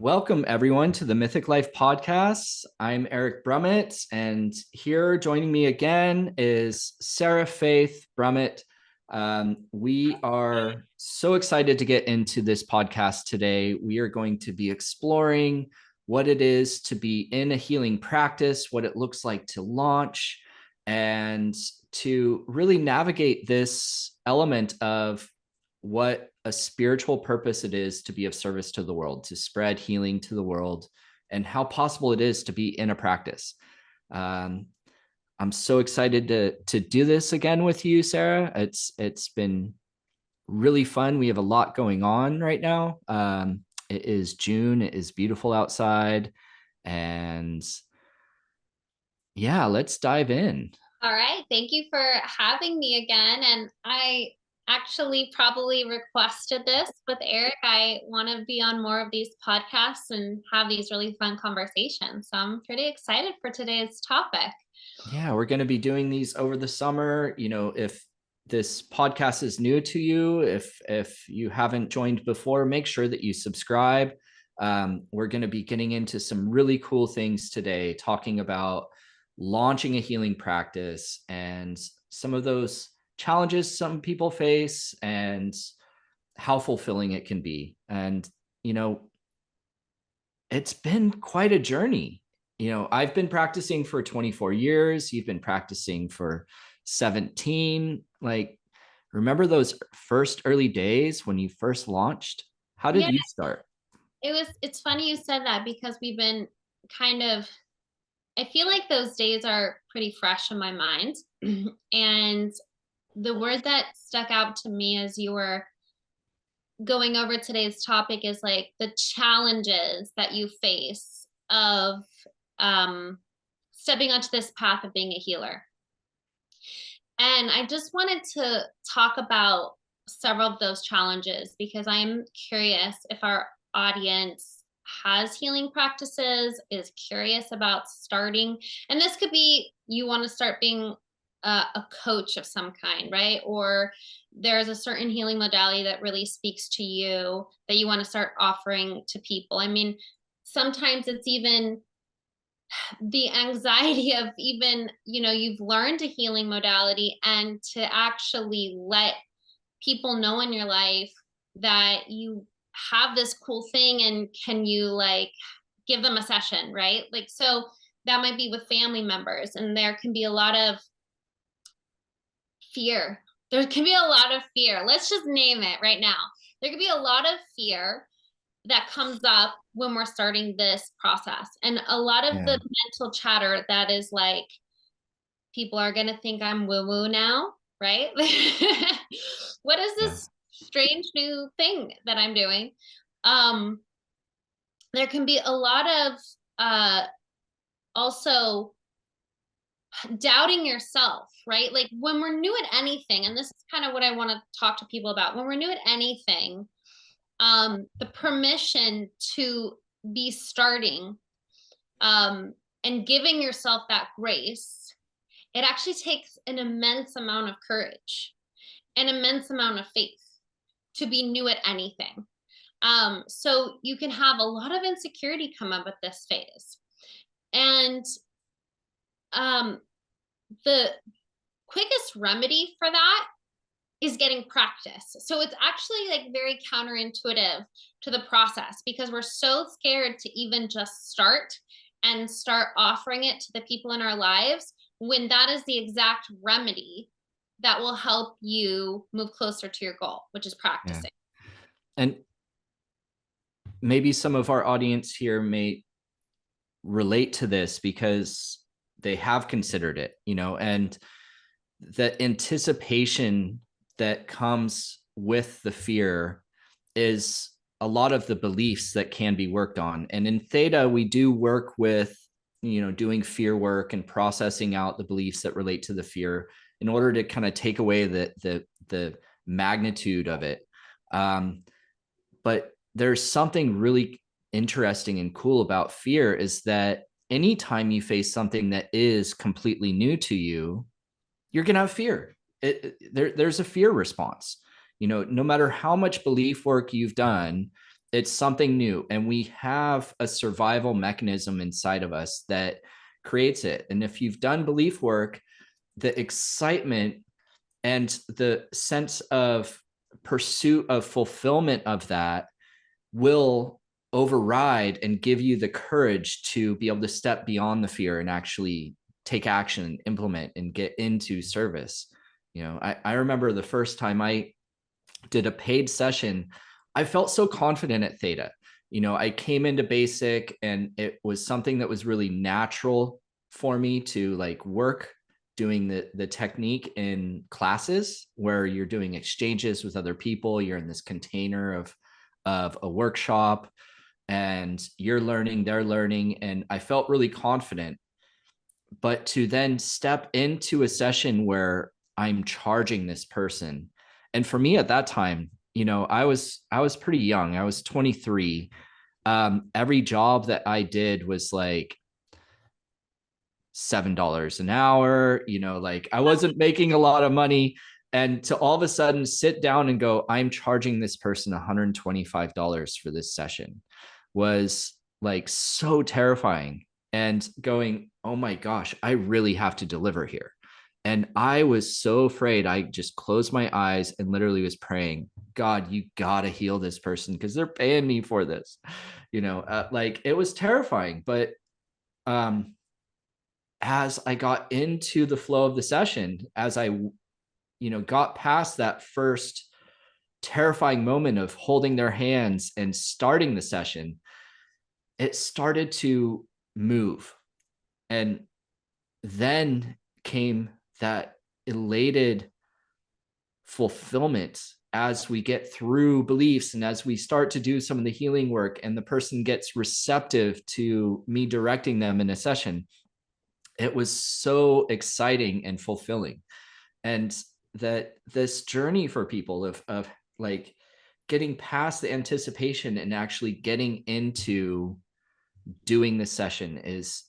Welcome, everyone, to the Mythic Life Podcast. I'm Eric Brumett, and here joining me again is Sarah Faith Brumett. We are so excited to get into this podcast today. We are going to be exploring what it is to be in a healing practice, what it looks like to launch, and to really navigate this element of what a spiritual purpose it is to be of service to the world, to spread healing to the world, and how possible it is to be in a practice. I'm so excited to do this again with you, Sarah. It's been really fun. We have a lot going on right now. It is June. It is beautiful outside, and yeah, let's dive in. All right. Thank you for having me again. And I actually probably requested this with Eric. I want to be on more of these podcasts and have these really fun conversations. So I'm pretty excited for today's topic. Yeah, we're going to be doing these over the summer. You know, if this podcast is new to you, if you haven't joined before, make sure that you subscribe. We're going to be getting into some really cool things today, talking about launching a healing practice and some of those challenges some people face and how fulfilling it can be. And, you know, it's been quite a journey. You know, I've been practicing for 24 years. You've been practicing for 17. Like, remember those first early days when you first launched? How did you start? It's funny you said that because we've been I feel like those days are pretty fresh in my mind. And the word that stuck out to me as you were going over today's topic is like the challenges that you face of stepping onto this path of being a healer. And I just wanted to talk about several of those challenges because I'm curious if our audience has healing practices, is curious about starting. And this could be you want to start being a coach of some kind, right? Or there's a certain healing modality that really speaks to you that you want to start offering to people. I mean, sometimes it's even the anxiety of even, you've learned a healing modality and to actually let people know in your life that you have this cool thing and can you like give them a session, right? Like, so that might be with family members and there can be a lot of fear. There can be a lot of fear. Let's just name it right now. There could be a lot of fear that comes up when we're starting this process. And a lot of the mental chatter that is like, people are going to think I'm woo-woo now, right? What is this strange new thing that I'm doing? There can be a lot of also doubting yourself, right? Like when we're new at anything, and this is kind of what I want to talk to people about. When we're new at anything, the permission to be starting and giving yourself that grace, it actually takes an immense amount of courage, an immense amount of faith to be new at anything. So you can have a lot of insecurity come up at this phase. And the quickest remedy for that is getting practice. So it's actually like very counterintuitive to the process because we're so scared to even just start and start offering it to the people in our lives when that is the exact remedy that will help you move closer to your goal, which is practicing. Yeah. And maybe some of our audience here may relate to this because they have considered it, you know, and the anticipation that comes with the fear is a lot of the beliefs that can be worked on. And in Theta, we do work with, you know, doing fear work and processing out the beliefs that relate to the fear in order to kind of take away the magnitude of it. But there's something really interesting and cool about fear is that anytime you face something that is completely new to you, you're going to have fear. There's a fear response. You know, no matter how much belief work you've done, It's something new, and we have a survival mechanism inside of us that creates it. And if you've done belief work, the excitement and the sense of pursuit of fulfillment of that will override and give you the courage to be able to step beyond the fear and actually take action, implement, and get into service. I remember the first time I did a paid session, I felt so confident at Theta. I came into basic and it was something that was really natural for me to like work doing the technique in classes where you're doing exchanges with other people. You're in this container of a workshop and you're learning, they're learning. And I felt really confident. But to then step into a session where I'm charging this person. And for me at that time, I was pretty young. I was 23. Every job that I did was like $7 an hour, like I wasn't making a lot of money. And to all of a sudden sit down and go, I'm charging this person $125 for this session was like so terrifying, and going, oh my gosh, I really have to deliver here. And I was so afraid. I just closed my eyes and literally was praying, God, you got to heal this person because they're paying me for this. Like it was terrifying. But as I got into the flow of the session, as I, got past that first terrifying moment of holding their hands and starting the session, it started to move. And then came that elated fulfillment as we get through beliefs and as we start to do some of the healing work and the person gets receptive to me directing them in a session. It was so exciting and fulfilling. And that this journey for people of like getting past the anticipation and actually getting into doing the session is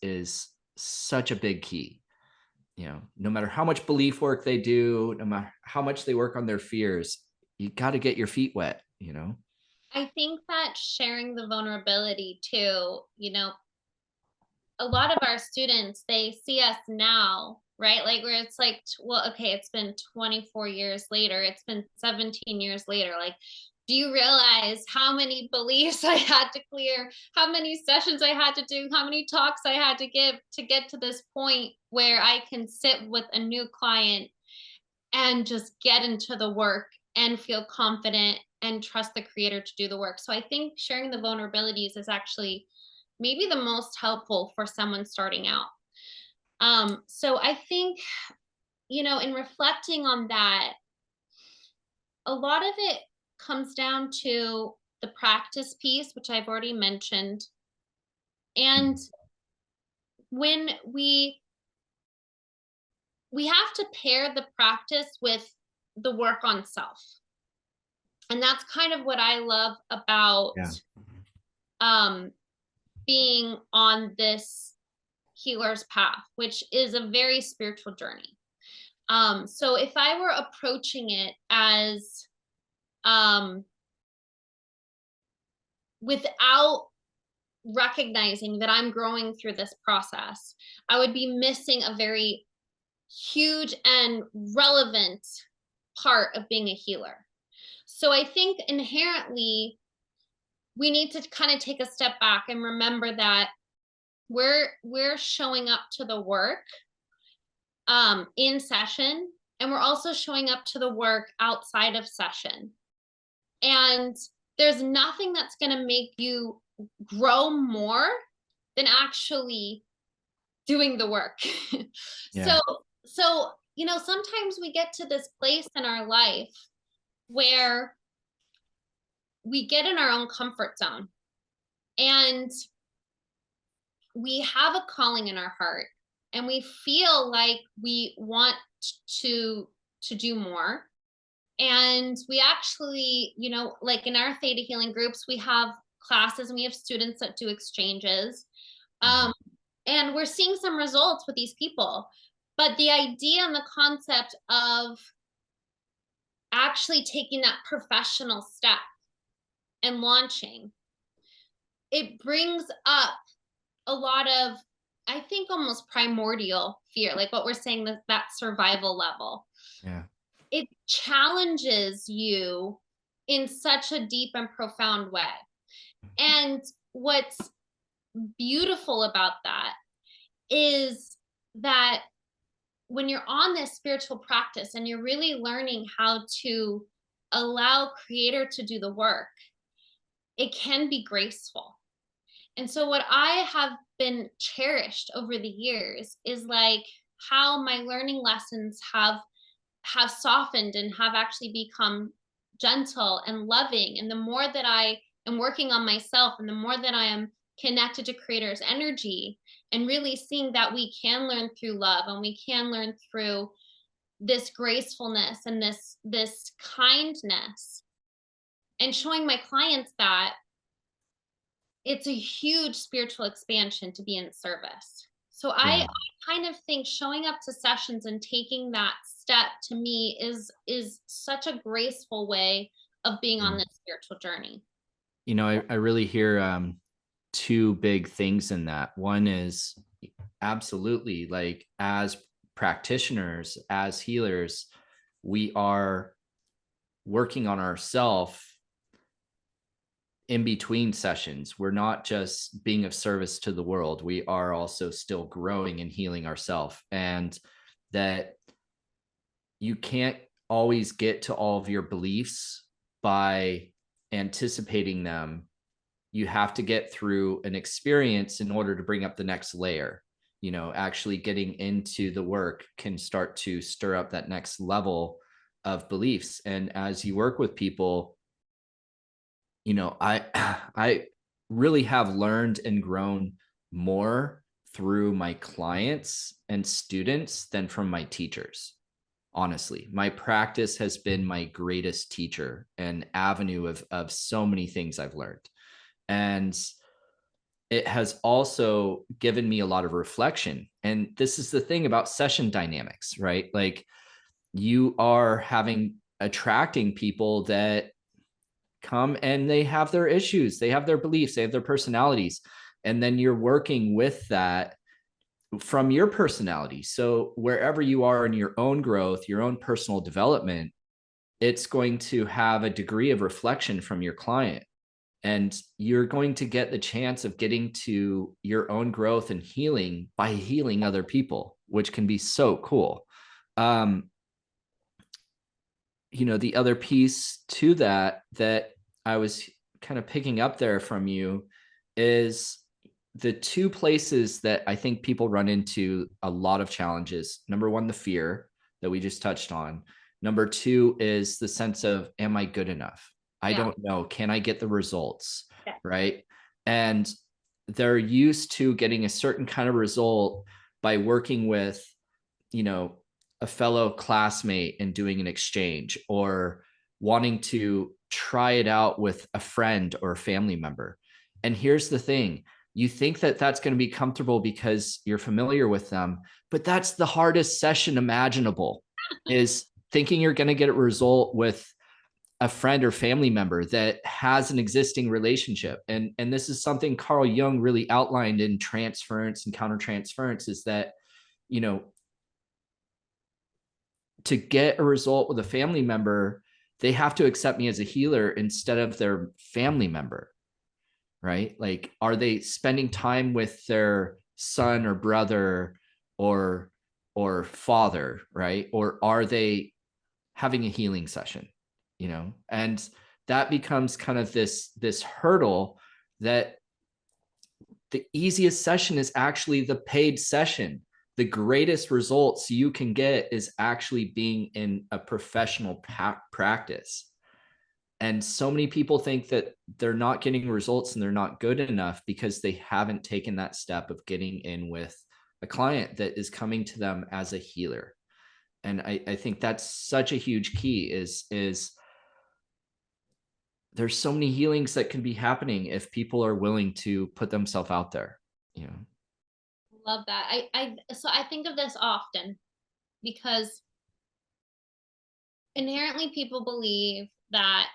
such a big key. No matter how much belief work they do, no matter how much they work on their fears, you got to get your feet wet. I think that sharing the vulnerability too, a lot of our students, they see us now, right? Like where it's like, well, okay, it's been 24 years later, it's been 17 years later. Like, do you realize how many beliefs I had to clear, how many sessions I had to do, how many talks I had to give to get to this point where I can sit with a new client and just get into the work and feel confident and trust the creator to do the work. So I think sharing the vulnerabilities is actually maybe the most helpful for someone starting out. So I think, in reflecting on that, a lot of it comes down to the practice piece, which I've already mentioned. And when we have to pair the practice with the work on self. And that's kind of what I love about being on this healer's path, which is a very spiritual journey. So if I were approaching it as without recognizing that I'm growing through this process, I would be missing a very huge and relevant part of being a healer. So I think inherently we need to kind of take a step back and remember that we're showing up to the work in session, and we're also showing up to the work outside of session. And there's nothing that's going to make you grow more than actually doing the work. Yeah. So, sometimes we get to this place in our life where we get in our own comfort zone and we have a calling in our heart and we feel like we want to do more. And we actually, like in our theta healing groups, we have classes and we have students that do exchanges. And we're seeing some results with these people. But the idea and the concept of actually taking that professional step and launching it brings up a lot of, I think, almost primordial fear, like what we're saying, that survival level. Yeah. It challenges you in such a deep and profound way. And what's beautiful about that is that when you're on this spiritual practice and you're really learning how to allow Creator to do the work, it can be graceful. And so what I have been cherished over the years is like how my learning lessons have softened and have actually become gentle and loving. And the more that I am working on myself and the more that I am connected to Creator's energy and really seeing that we can learn through love and we can learn through this gracefulness and this kindness, and showing my clients that it's a huge spiritual expansion to be in service. So I kind of think showing up to sessions and taking that step to me is such a graceful way of being on this spiritual journey. You know, I really hear two big things in that. One is absolutely, like, as practitioners, as healers, we are working on ourselves in between sessions. We're not just being of service to the world. We are also still growing and healing ourselves. And that you can't always get to all of your beliefs by anticipating them. You have to get through an experience in order to bring up the next layer. You know, actually getting into the work can start to stir up that next level of beliefs. And as you work with people, you know, I really have learned and grown more through my clients and students than from my teachers. Honestly, my practice has been my greatest teacher and avenue of so many things I've learned. And it has also given me a lot of reflection. And this is the thing about session dynamics, right? Like, you are attracting people that come and they have their issues, they have their beliefs, they have their personalities. And then you're working with that from your personality. So wherever you are in your own growth, your own personal development, it's going to have a degree of reflection from your client. And you're going to get the chance of getting to your own growth and healing by healing other people, which can be so cool. You know, the other piece to that I was kind of picking up there from you is the two places that I think people run into a lot of challenges. Number one, the fear that we just touched on. Number two is the sense of, am I good enough? I don't know. Can I get the results? Yeah. Right. And they're used to getting a certain kind of result by working with, you know, a fellow classmate and doing an exchange, or wanting to try it out with a friend or a family member. And here's the thing, you think that that's going to be comfortable because you're familiar with them, but that's the hardest session imaginable, is thinking you're going to get a result with a friend or family member that has an existing relationship. And this is something Carl Jung really outlined in Transference and Countertransference, is that, you know, to get a result with a family member, they have to accept me as a healer instead of their family member, right? Like, are they spending time with their son or brother or father, right? Or are they having a healing session, you know? And that becomes kind of this hurdle, that the easiest session is actually the paid session. The greatest results you can get is actually being in a professional practice. And so many people think that they're not getting results and they're not good enough because they haven't taken that step of getting in with a client that is coming to them as a healer. And I think that's such a huge key, is there's so many healings that can be happening if people are willing to put themselves out there, you know. Love that. So I think of this often because inherently people believe that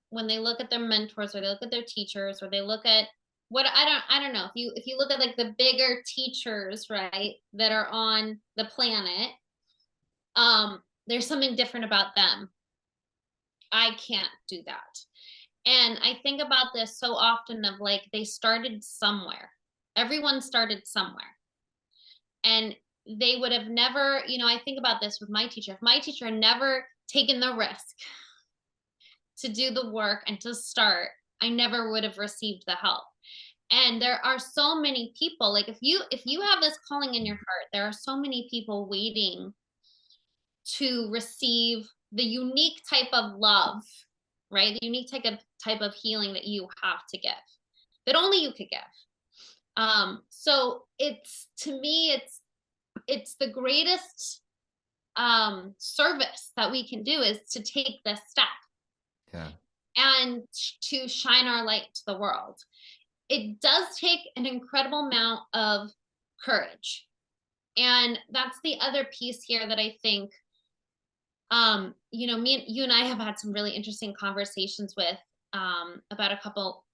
when they look at their mentors, or they look at their teachers, or they look at what I don't know, if you look at like the bigger teachers, right, that are on the planet, there's something different about them. I can't do that. And I think about this so often of like, they started somewhere. Everyone started somewhere. And they would have never, I think about this with my teacher. If my teacher had never taken the risk to do the work and to start, I never would have received the help. And there are so many people, like if you have this calling in your heart, there are so many people waiting to receive the unique type of love, right? The unique type of healing that you have to give, that only you could give. So it's, to me, it's the greatest service that we can do is to take this step. Yeah. And to shine our light to the world. It does take an incredible amount of courage. And that's the other piece here that I think, you and I have had some really interesting conversations with, about a couple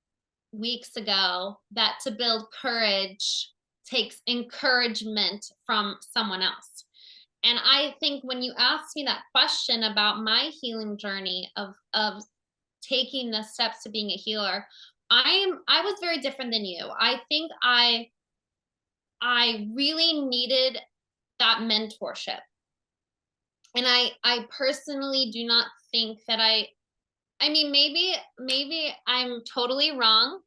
weeks ago, that to build courage takes encouragement from someone else. And I think when you asked me that question about my healing journey of taking the steps to being a healer, I was very different than you. I think I really needed that mentorship. And I personally do not think that I mean, maybe I'm totally wrong.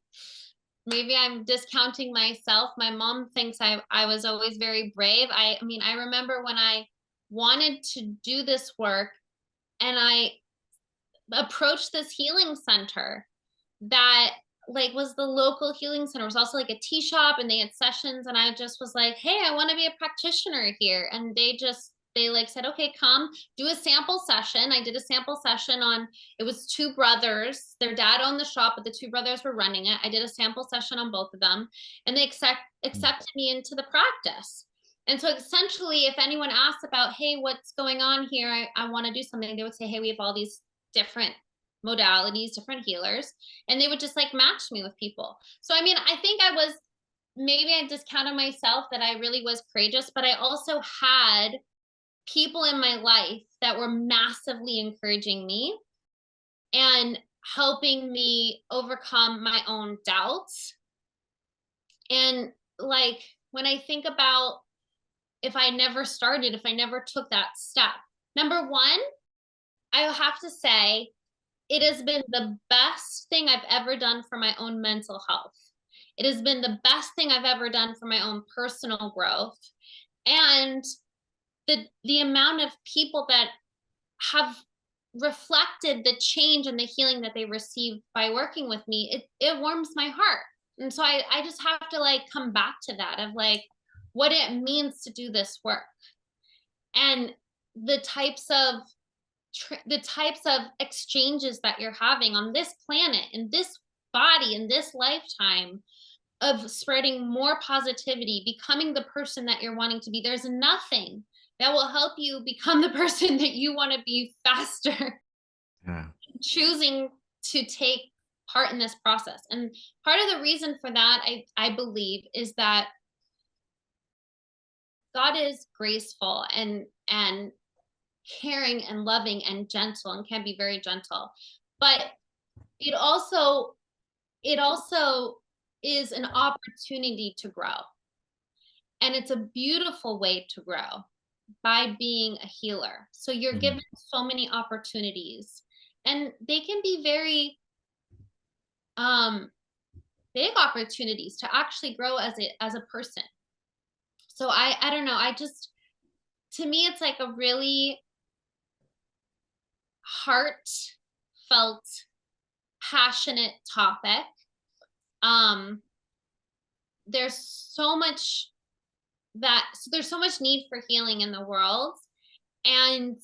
Maybe I'm discounting myself. My mom thinks I was always very brave. I mean, I remember when I wanted to do this work and I approached this healing center that like was the local healing center. It was also like a tea shop, and they had sessions, and I just was like, hey, I want to be a practitioner here. And they like said, okay, come do a sample session. I did a sample session on, it was two brothers. Their dad owned the shop, but the two brothers were running it. I did a sample session on both of them, and they accepted me into the practice. And so essentially, if anyone asked about, hey, what's going on here? I want to do something, they would say, hey, we have all these different modalities, different healers, and they would just like match me with people. So I mean, I think maybe I discounted myself that I really was courageous, but I also had people in my life that were massively encouraging me and helping me overcome my own doubts. And like, when I think about if I never started, if I never took that step, number one, I have to say, it has been the best thing I've ever done for my own mental health. It has been the best thing I've ever done for my own personal growth. And the amount of people that have reflected the change and the healing that they received by working with me, it warms my heart. And so I just have to like come back to that of like what it means to do this work, and the types of exchanges that you're having on this planet, in this body, in this lifetime, of spreading more positivity, becoming the person that you're wanting to be. There's nothing that will help you become the person that you want to be faster. Yeah. Choosing to take part in this process. And part of the reason for that, I believe, is that God is graceful and caring and loving and gentle, and can be very gentle. But it also is an opportunity to grow. And it's a beautiful way to grow, by being a healer. So you're given so many opportunities, and they can be very big opportunities to actually grow as a person. So I don't know, to me, it's like a really heartfelt, passionate topic. There's so much need for healing in the world, and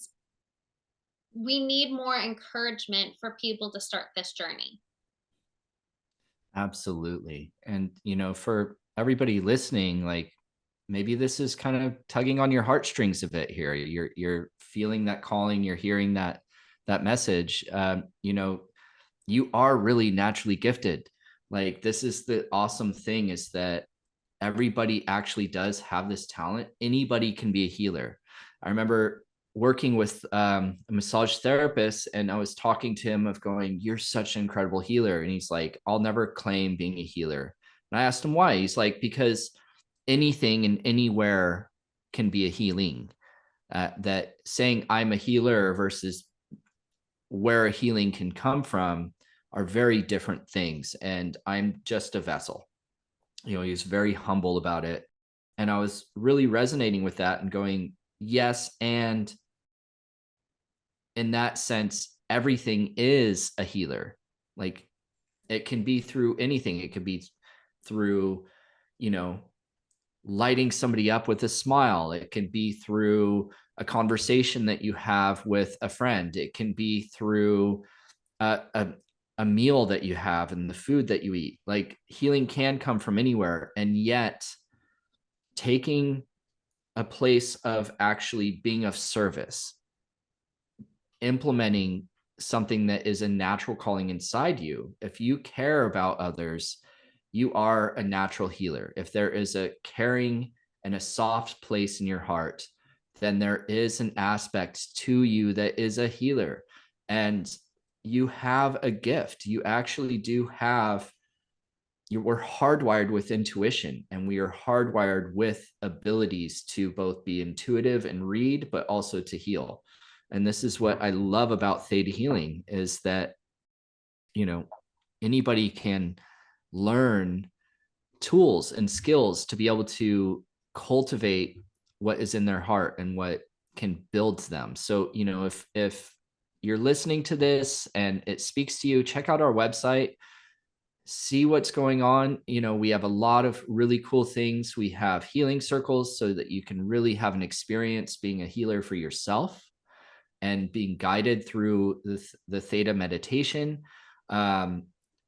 we need more encouragement for people to start this journey. Absolutely. And, for everybody listening, like maybe this is kind of tugging on your heartstrings a bit here. You're feeling that calling, you're hearing that message. you are really naturally gifted. Like, this is the awesome thing, is that everybody actually does have this talent. Anybody can be a healer. I remember working with a massage therapist, and I was talking to him of going, you're such an incredible healer. And he's like, I'll never claim being a healer. And I asked him why. He's like, because anything and anywhere can be a healing. That saying I'm a healer versus where a healing can come from are very different things. And I'm just a vessel. He was very humble about it. And I was really resonating with that and going, yes. And in that sense, everything is a healer. Like, it can be through anything. It could be through, lighting somebody up with a smile. It can be through a conversation that you have with a friend. It can be through a meal that you have and the food that you eat. Like, healing can come from anywhere. And yet, taking a place of actually being of service, implementing something that is a natural calling inside you. If you care about others, you are a natural healer. If there is a caring and a soft place in your heart, then there is an aspect to you that is a healer. And you have a gift. You actually do have, we're hardwired with intuition, and we are hardwired with abilities to both be intuitive and read, but also to heal. And this is what I love about theta healing, is that, anybody can learn tools and skills to be able to cultivate what is in their heart and what can build them. So, if you're listening to this and it speaks to you, check out our website, see what's going on. We have a lot of really cool things. We have healing circles so that you can really have an experience being a healer for yourself and being guided through the theta meditation.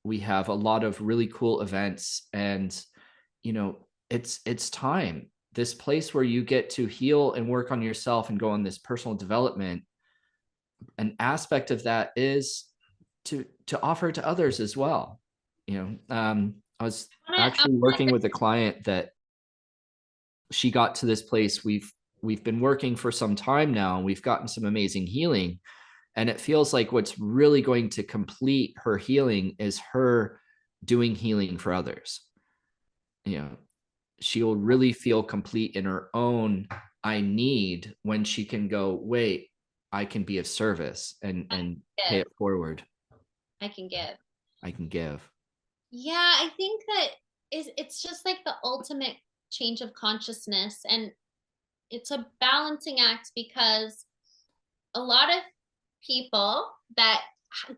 We have a lot of really cool events, and it's time. This place where you get to heal and work on yourself and go on this personal development. An aspect of that is to offer it to others as well. I was actually working with a client that she got to this place. We've been working for some time now, and we've gotten some amazing healing. And it feels like what's really going to complete her healing is her doing healing for others. She'll really feel complete in her own I need when she can go, wait, I can be of service and pay it forward. I can give. Yeah, I think that it's just like the ultimate change of consciousness, and it's a balancing act, because a lot of people that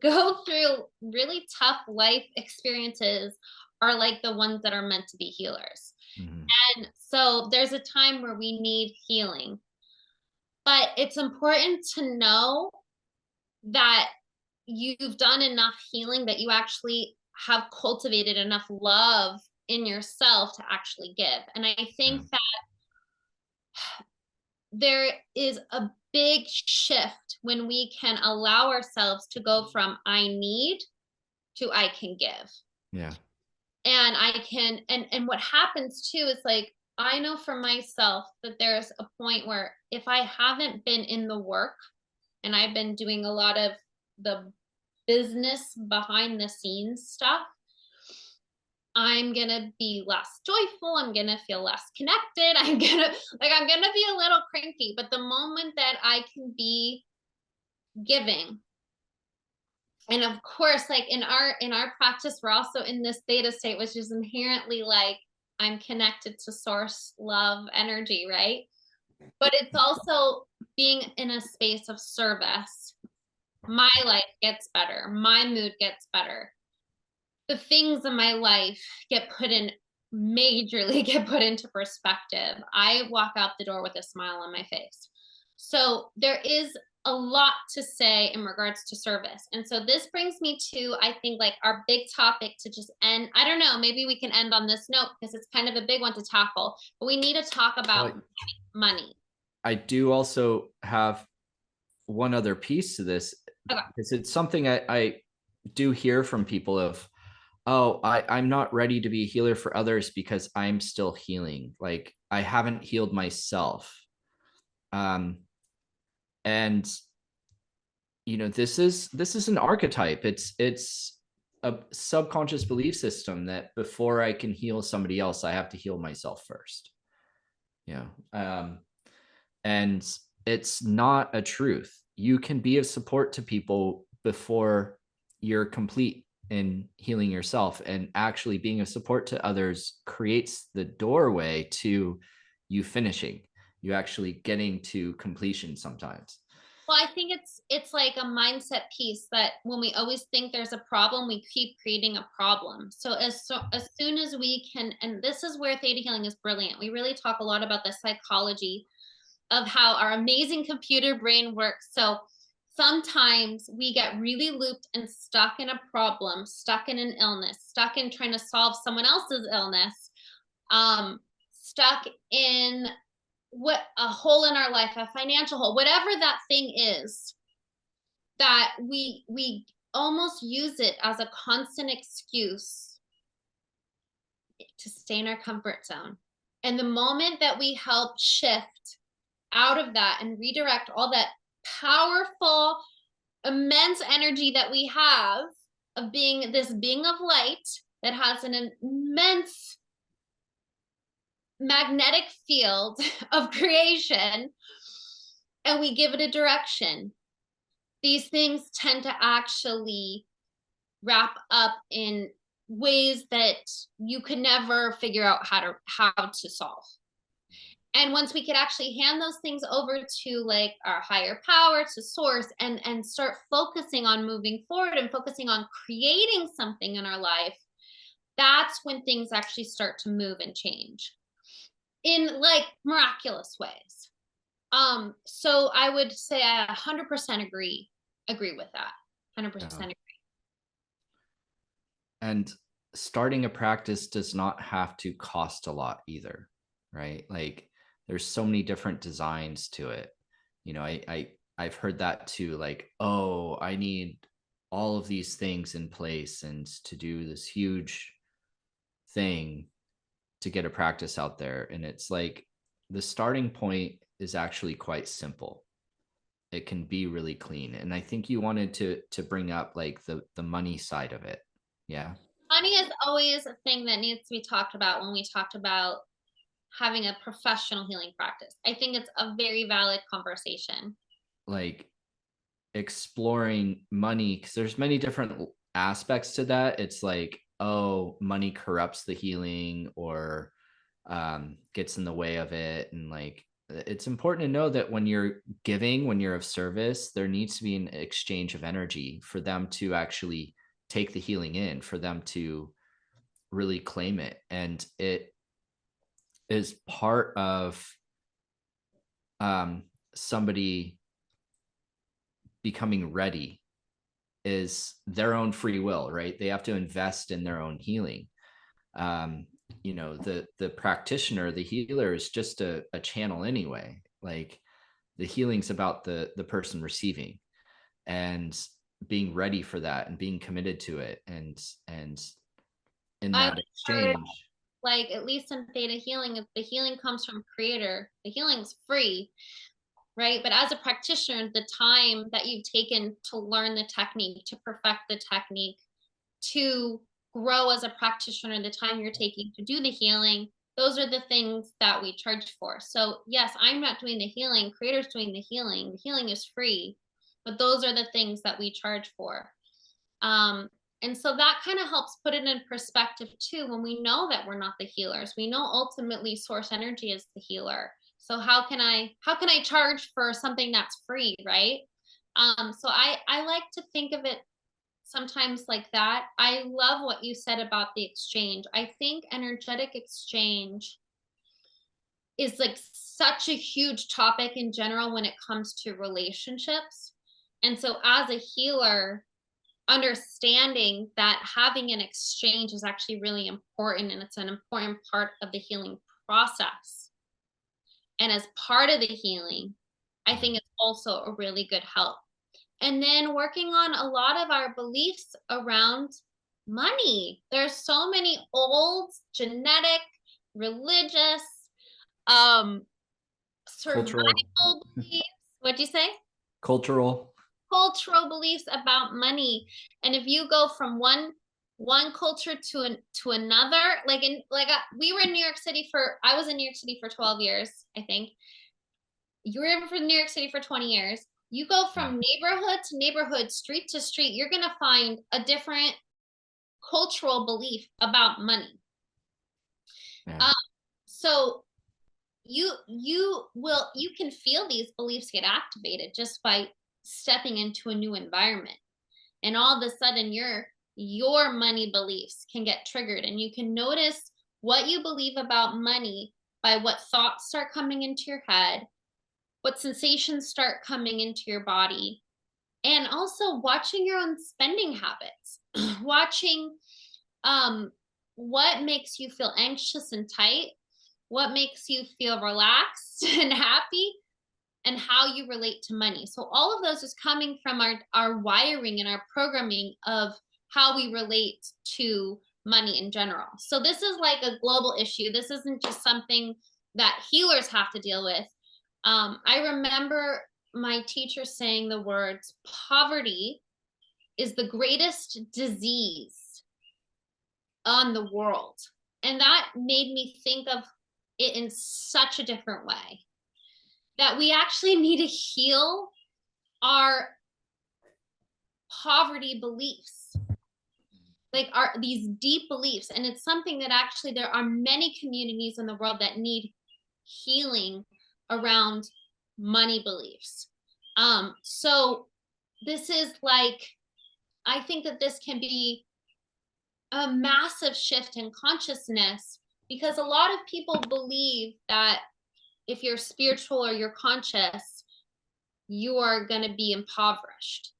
go through really tough life experiences are like the ones that are meant to be healers. Mm-hmm. And so there's a time where we need healing, but it's important to know that you've done enough healing, that you actually have cultivated enough love in yourself to actually give. And I think that there is a big shift when we can allow ourselves to go from I need to I can give. Yeah. And I can, and what happens too is, like, I know for myself that there's a point where if I haven't been in the work and I've been doing a lot of the business behind the scenes stuff, I'm gonna be less joyful. I'm gonna feel less connected. I'm gonna be a little cranky. But the moment that I can be giving, and of course, like in our practice, we're also in this theta state, which is inherently like I'm connected to source love energy, right? But it's also being in a space of service. My life gets better. My mood gets better. The things in my life majorly get put into perspective. I walk out the door with a smile on my face. So there is a lot to say in regards to service. And so this brings me to, I think, like our big topic to just end. I don't know, maybe we can end on this note because it's kind of a big one to tackle, but we need to talk about money. I do also have one other piece to this, because it's something I do hear from people of, oh, I'm not ready to be a healer for others because I'm still healing. Like I haven't healed myself. Um, and this is an archetype. It's a subconscious belief system that before I can heal somebody else, I have to heal myself first. Yeah. And it's not a truth. You can be of support to people before you're complete in healing yourself, and actually being of support to others creates the doorway to you finishing, you actually getting to completion sometimes. Well, I think it's like a mindset piece that when we always think there's a problem, we keep creating a problem. So as soon as we can, and this is where theta healing is brilliant. We really talk a lot about the psychology of how our amazing computer brain works. So sometimes we get really looped and stuck in a problem, stuck in an illness, stuck in trying to solve someone else's illness, stuck in what a hole in our life, a financial hole, whatever that thing is, that we almost use it as a constant excuse to stay in our comfort zone. And the moment that we help shift out of that and redirect all that powerful, immense energy that we have of being this being of light that has an immense magnetic field of creation, and we give it a direction, these things tend to actually wrap up in ways that you could never figure out how to solve. And once we could actually hand those things over to like our higher power, to source, and start focusing on moving forward and focusing on creating something in our life, that's when things actually start to move and change in like miraculous ways. So I would say I 100% agree with that. 100% Yeah. agree. And starting a practice does not have to cost a lot either, right? Like there's so many different designs to it. I've heard that too, like, oh, I need all of these things in place and to do this huge thing to get a practice out there. And it's like the starting point is actually quite simple. It can be really clean. And I think you wanted to bring up like the money side of it. Yeah. Money is always a thing that needs to be talked about when we talked about having a professional healing practice. I think it's a very valid conversation. Like exploring money, because there's many different aspects to that. It's like, oh, money corrupts the healing or gets in the way of it. And like, it's important to know that when you're giving, when you're of service, there needs to be an exchange of energy for them to actually take the healing in, for them to really claim it. And it is part of somebody becoming ready, is their own free will, right? They have to invest in their own healing. The practitioner, the healer is just a channel anyway. Like the healing's about the person receiving and being ready for that and being committed to it. And in I've that heard, exchange, like, at least in theta healing, if the healing comes from creator, the healing's free, right? But as a practitioner, the time that you've taken to learn the technique, to perfect the technique, to grow as a practitioner, the time you're taking to do the healing, those are the things that we charge for. So yes, I'm not doing the healing, creator's doing the healing is free, but those are the things that we charge for. And so that kind of helps put it in perspective too. When we know that we're not the healers, we know ultimately source energy is the healer. So how can I charge for something that's free, right? So I like to think of it sometimes like that. I love what you said about the exchange. I think energetic exchange is like such a huge topic in general when it comes to relationships. And so as a healer, understanding that having an exchange is actually really important, and it's an important part of the healing process. And as part of the healing, I think it's also a really good help, And then working on a lot of our beliefs around money. There's so many old genetic, religious, um, Cultural. survival beliefs. What'd you say? Cultural. Cultural beliefs about money. And if you go from one culture to another, we were in New York City I was in New York City for 12 years, I think. You were in New York City for 20 years. You go from neighborhood to neighborhood, street to street, you're going to find a different cultural belief about money. Yeah. So you can feel these beliefs get activated just by stepping into a new environment, and all of a sudden your money beliefs can get triggered, and you can notice what you believe about money by what thoughts start coming into your head, what sensations start coming into your body, and also watching your own spending habits. Watching what makes you feel anxious and tight, what makes you feel relaxed and happy, and how you relate to money. So all of those is coming from our wiring and our programming of how we relate to money in general. So this is like a global issue. This isn't just something that healers have to deal with. I remember my teacher saying the words, poverty is the greatest disease on the world. And that made me think of it in such a different way, that we actually need to heal our poverty beliefs, like these deep beliefs. And it's something that actually there are many communities in the world that need healing around money beliefs. So this is like, I think that this can be a massive shift in consciousness, because a lot of people believe that if you're spiritual or you're conscious, you are going to be impoverished,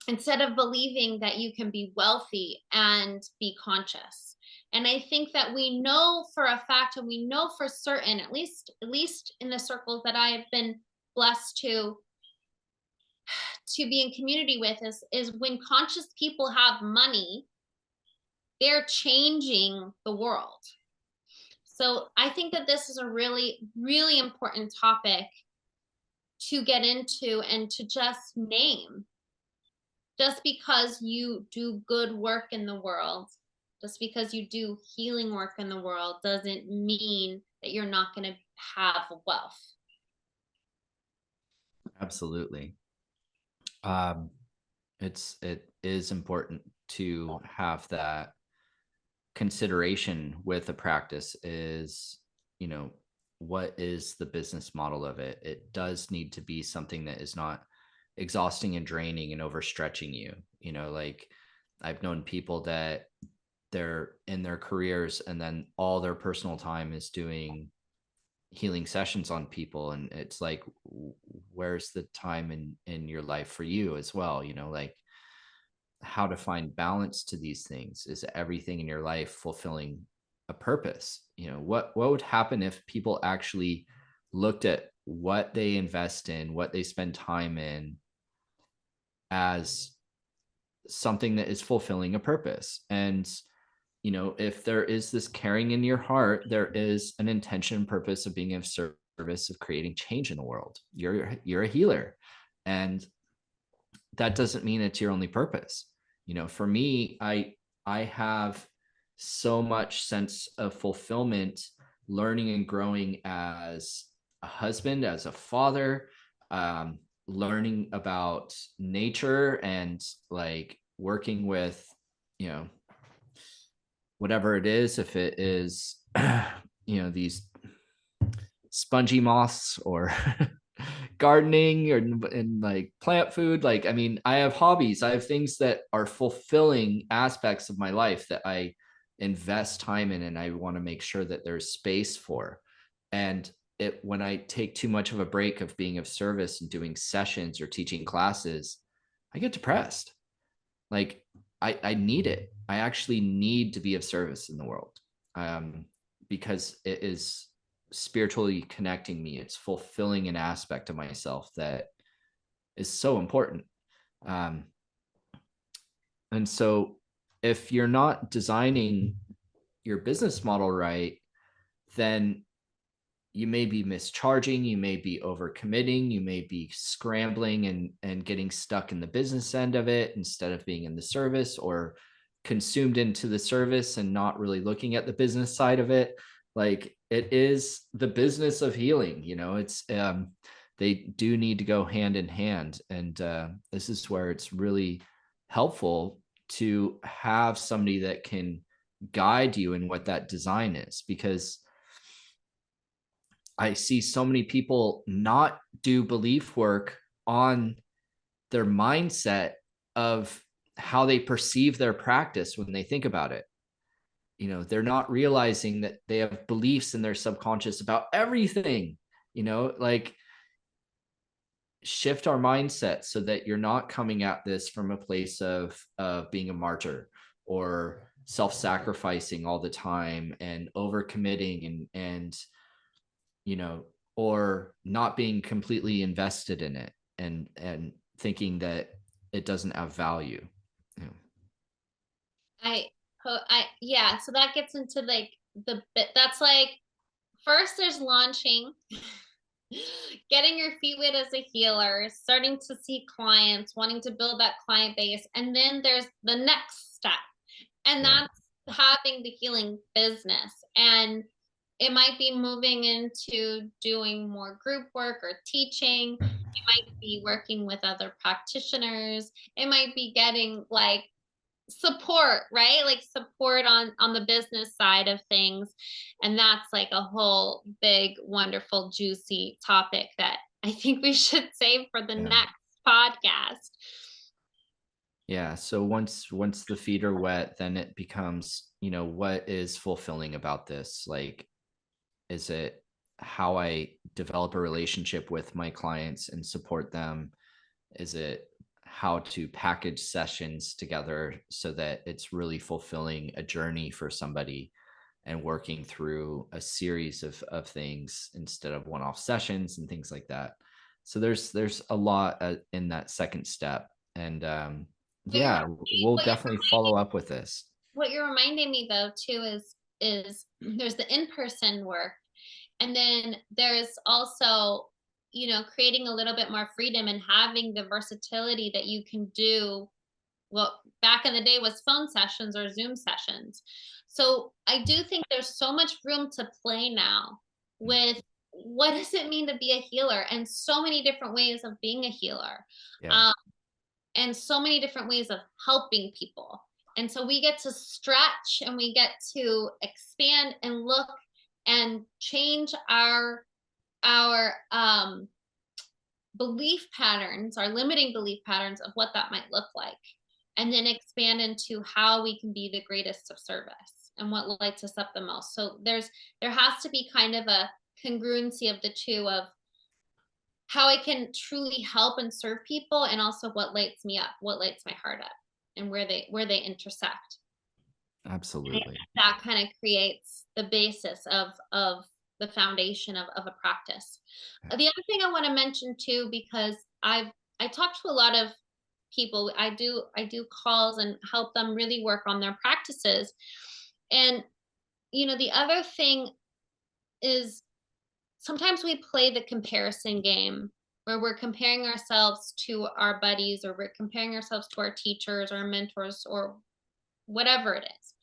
instead of believing that you can be wealthy and be conscious. And I think that we know for a fact, and we know for certain, at least in the circles that I have been blessed to be in community with, is when conscious people have money, they're changing the world. So I think that this is a really, really important topic to get into and to just name. Just because you do good work in the world, just because you do healing work in the world, doesn't mean that you're not going to have wealth. Absolutely. It is important to have that consideration with a practice. Is, what is the business model of it? It does need to be something that is not exhausting and draining and overstretching you. Like, I've known people that they're in their careers and then all their personal time is doing healing sessions on people, and it's like, where's the time in your life for you as well? Like, how to find balance to these things. Is everything in your life fulfilling a purpose? What would happen if people actually looked at what they invest in, what they spend time in, as something that is fulfilling a purpose? And if there is this caring in your heart, there is an intention and purpose of being of service, of creating change in the world. You're a healer, and that doesn't mean it's your only purpose. For me, I have so much sense of fulfillment learning and growing as a husband, as a father, learning about nature, and like working with, whatever it is, if it is, these spongy moths or gardening or in like plant food. Like, I mean, I have hobbies, I have things that are fulfilling aspects of my life that I invest time in, and I want to make sure that there's space for. And when I take too much of a break of being of service and doing sessions or teaching classes, I get depressed. Like, I need it. I actually need to be of service in the world, because it is spiritually connecting me. It's fulfilling an aspect of myself that is so important. And so if you're not designing your business model right, then you may be mischarging, you may be overcommitting, you may be scrambling and getting stuck in the business end of it instead of being in the service, or consumed into the service and not really looking at the business side of it. Like, it is the business of healing, it's they do need to go hand in hand. And this is where it's really helpful to have somebody that can guide you in what that design is, because I see so many people not do belief work on their mindset of how they perceive their practice when they think about it. They're not realizing that they have beliefs in their subconscious about everything, like, shift our mindset so that you're not coming at this from a place of being a martyr or self-sacrificing all the time and overcommitting and or not being completely invested in it and thinking that it doesn't have value. Yeah, so that gets into like the bit that's like, first there's launching, getting your feet wet as a healer, starting to see clients, wanting to build that client base, and then there's the next step, and Yeah. that's having the healing business. And it might be moving into doing more group work or teaching. It might be working with other practitioners. It might be getting like support, right? Like support on the business side of things. And that's like a whole big, wonderful, juicy topic that I think we should save for the Yeah. next podcast. Yeah. So once the feet are wet, then it becomes, what is fulfilling about this? Like, is it how I develop a relationship with my clients and support them? Is it how to package sessions together so that it's really fulfilling a journey for somebody and working through a series of things instead of one-off sessions and things like that? So there's a lot in that second step. And yeah, we'll definitely follow up with this. What you're reminding me though too is there's the in-person work, and then there's also, creating a little bit more freedom and having the versatility that you can do. Well, back in the day was phone sessions or Zoom sessions. So I do think there's so much room to play now with what does it mean to be a healer, and so many different ways of being a healer. Yeah. And so many different ways of helping people. And so we get to stretch and we get to expand and look and change our belief patterns, our limiting belief patterns of what that might look like, and then expand into how we can be the greatest of service and what lights us up the most. So there has to be kind of a congruency of the two, of how I can truly help and serve people, and also what lights me up, what lights my heart up, and where they intersect. Absolutely. That kind of creates the basis of the foundation of a practice. The other thing I want to mention too, because I talk to a lot of people. I do calls and help them really work on their practices. And the other thing is, sometimes we play the comparison game where we're comparing ourselves to our buddies, or we're comparing ourselves to our teachers or mentors or whatever it is.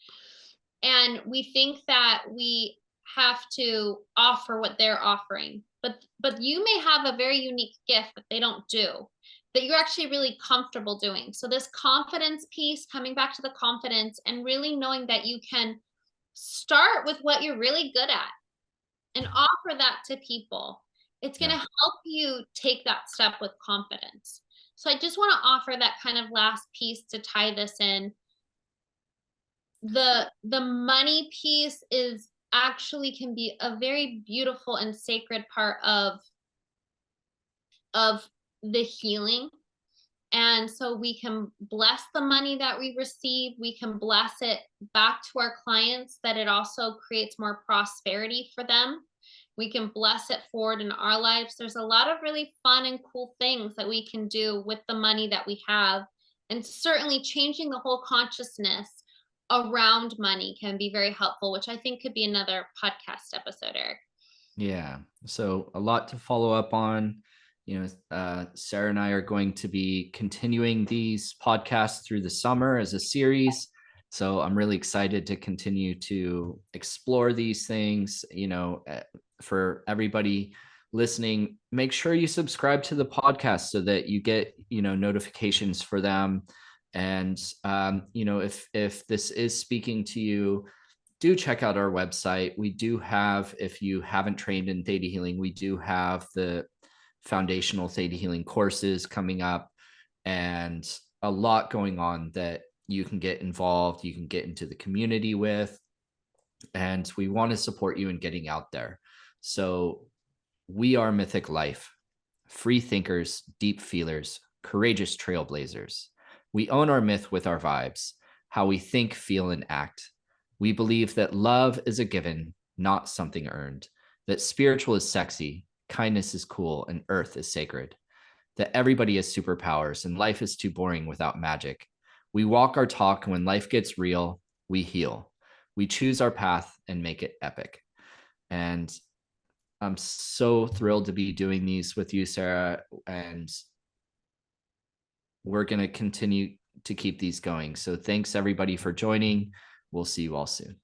And we think that we have to offer what they're offering. But you may have a very unique gift that they don't do, that you're actually really comfortable doing. So this confidence piece, coming back to the confidence and really knowing that you can start with what you're really good at and offer that to people. It's going to help you take that step with confidence. So I just want to offer that kind of last piece to tie this in. The money piece is actually can be a very beautiful and sacred part of the healing. And so we can bless the money that we receive. We can bless it back to our clients, that it also creates more prosperity for them. We can bless it forward in our lives. There's a lot of really fun and cool things that we can do with the money that we have. And certainly changing the whole consciousness around money can be very helpful, which I think could be another podcast episode, Eric. Yeah. So a lot to follow up on. Sarah and I are going to be continuing these podcasts through the summer as a series. So I'm really excited to continue to explore these things. For everybody listening, make sure you subscribe to the podcast so that you get, notifications for them. And, if this is speaking to you, do check out our website. We do have, if you haven't trained in theta healing, we do have the foundational theta healing courses coming up, and a lot going on that you can get involved, you can get into the community with, and we want to support you in getting out there. So we are Mythic Life, free thinkers, deep feelers, courageous trailblazers. We own our myth with our vibes, how we think, feel, and act. We believe that love is a given, not something earned, that spiritual is sexy, kindness is cool, and earth is sacred, that everybody has superpowers and life is too boring without magic. We walk our talk, and when life gets real, we heal. We choose our path and make it epic. And I'm so thrilled to be doing these with you, Sarah, and we're going to continue to keep these going. So thanks everybody for joining. We'll see you all soon.